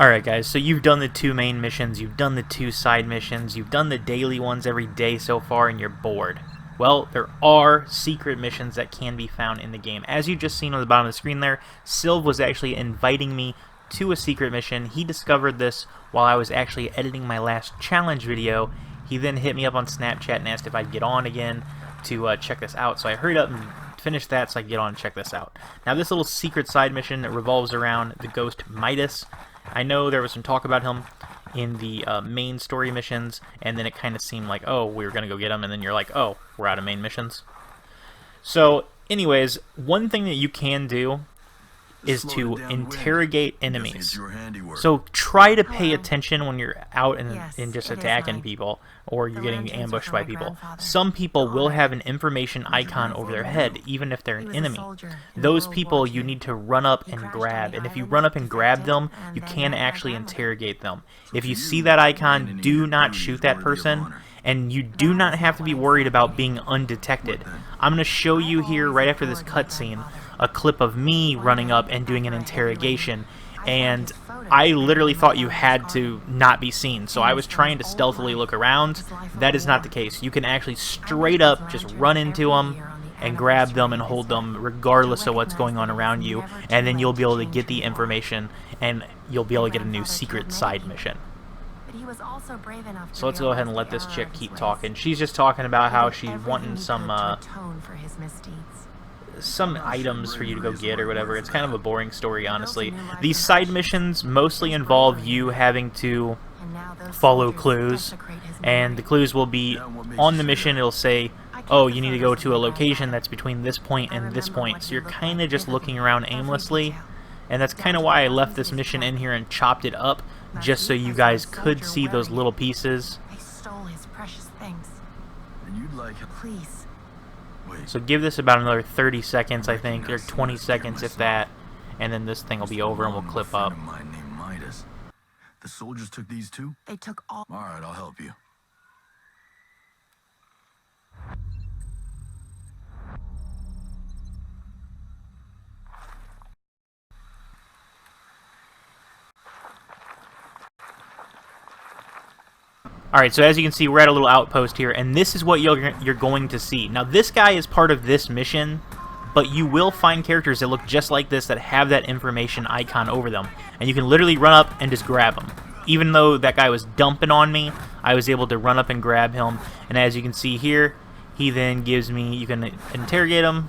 Alright guys, so you've done the 2 main missions, you've done the 2 side missions, you've done the daily ones every day so far, and you're bored. Well, there are secret missions that can be found in the game. As you just seen on the bottom of the screen there, Sylv was actually inviting me to a secret mission. He discovered this while I was actually editing my last challenge video. He then hit me up on Snapchat and asked if I'd get on again to check this out. So I hurried up and finished that so I could get on and check this out. Now this little secret side mission revolves around the ghost Midas. I know there was some talk about him in the main story missions, and then it kind of seemed like, oh, we were going to go get him, and then you're like, oh, we're out of main missions. So, anyways, one thing that you can do is to interrogate enemies. So try to pay attention when you're out and just attacking people, or you're getting ambushed by people. Some people will have an information icon over their head, even if they're an enemy. Those people you need to run up and grab, and if you run up and grab them, you can actually interrogate them. If you see that icon, do not shoot that person, and you do not have to be worried about being undetected. I'm going to show you here right after this cutscene a clip of me running up and doing an interrogation, and I literally thought you had to not be seen, so I was trying to stealthily look around. That is not the case. You can actually straight up just run into them and grab them and hold them regardless of what's going on around you, and then you'll be able to get the information and you'll be able to get a new secret side mission. So let's go ahead and let this chick keep talking. She's just talking about how she's wanting some items for you to go get or whatever. It's kind of a boring story, honestly. These side missions mostly involve you having to follow clues, and the clues will be on the mission. It'll say, oh, you need to go to a location that's between this point and this point, so you're kind of just looking around aimlessly, and that's kind of why I left this mission in here and chopped it up, just so you guys could see those little pieces. They stole his precious things. And you'd like him. Please. So give this about another 30 seconds, I think, or 20 seconds if that, and then this thing will be over and we'll clip up. The soldiers took these too? They took all. Alright, I'll help you. Alright, so as you can see, we're at a little outpost here, and this is what you're going to see. Now, this guy is part of this mission, but you will find characters that look just like this that have that information icon over them. And you can literally run up and just grab them. Even though that guy was dumping on me, I was able to run up and grab him. And as you can see here, he then gives me, you can interrogate him,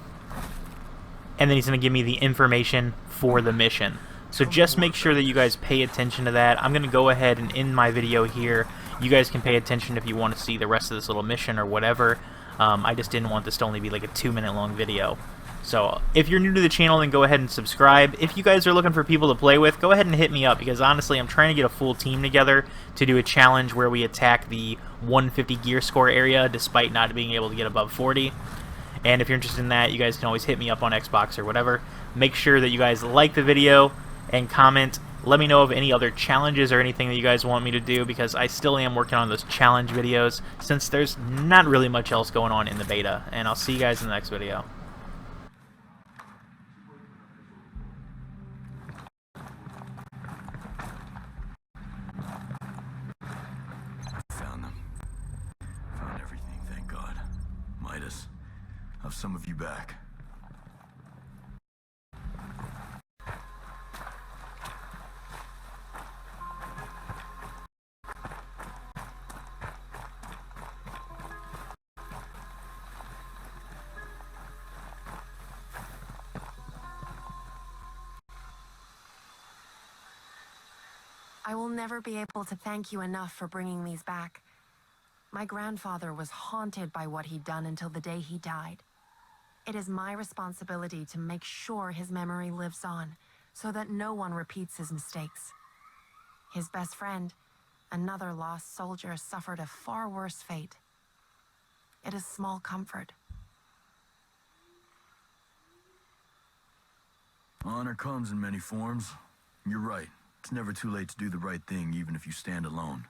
and then he's going to give me the information for the mission. So just make sure that you guys pay attention to that. I'm going to go ahead and end my video here. You guys can pay attention if you want to see the rest of this little mission or whatever. I just didn't want this to only be like a 2-minute long video. So if you're new to the channel, then go ahead and subscribe. If you guys are looking for people to play with, go ahead and hit me up, because honestly I'm trying to get a full team together to do a challenge where we attack the 150 gear score area despite not being able to get above 40. And if you're interested in that, you guys can always hit me up on Xbox or whatever. Make sure that you guys like the video and comment. Let me know of any other challenges or anything that you guys want me to do, because I still am working on those challenge videos since there's not really much else going on in the beta. And I'll see you guys in the next video. Found them. Found everything, thank God. Midas, have some of you back. I will never be able to thank you enough for bringing these back. My grandfather was haunted by what he'd done until the day he died. It is my responsibility to make sure his memory lives on, so that no one repeats his mistakes. His best friend, another lost soldier, suffered a far worse fate. It is small comfort. Honor comes in many forms. You're right. It's never too late to do the right thing, even if you stand alone.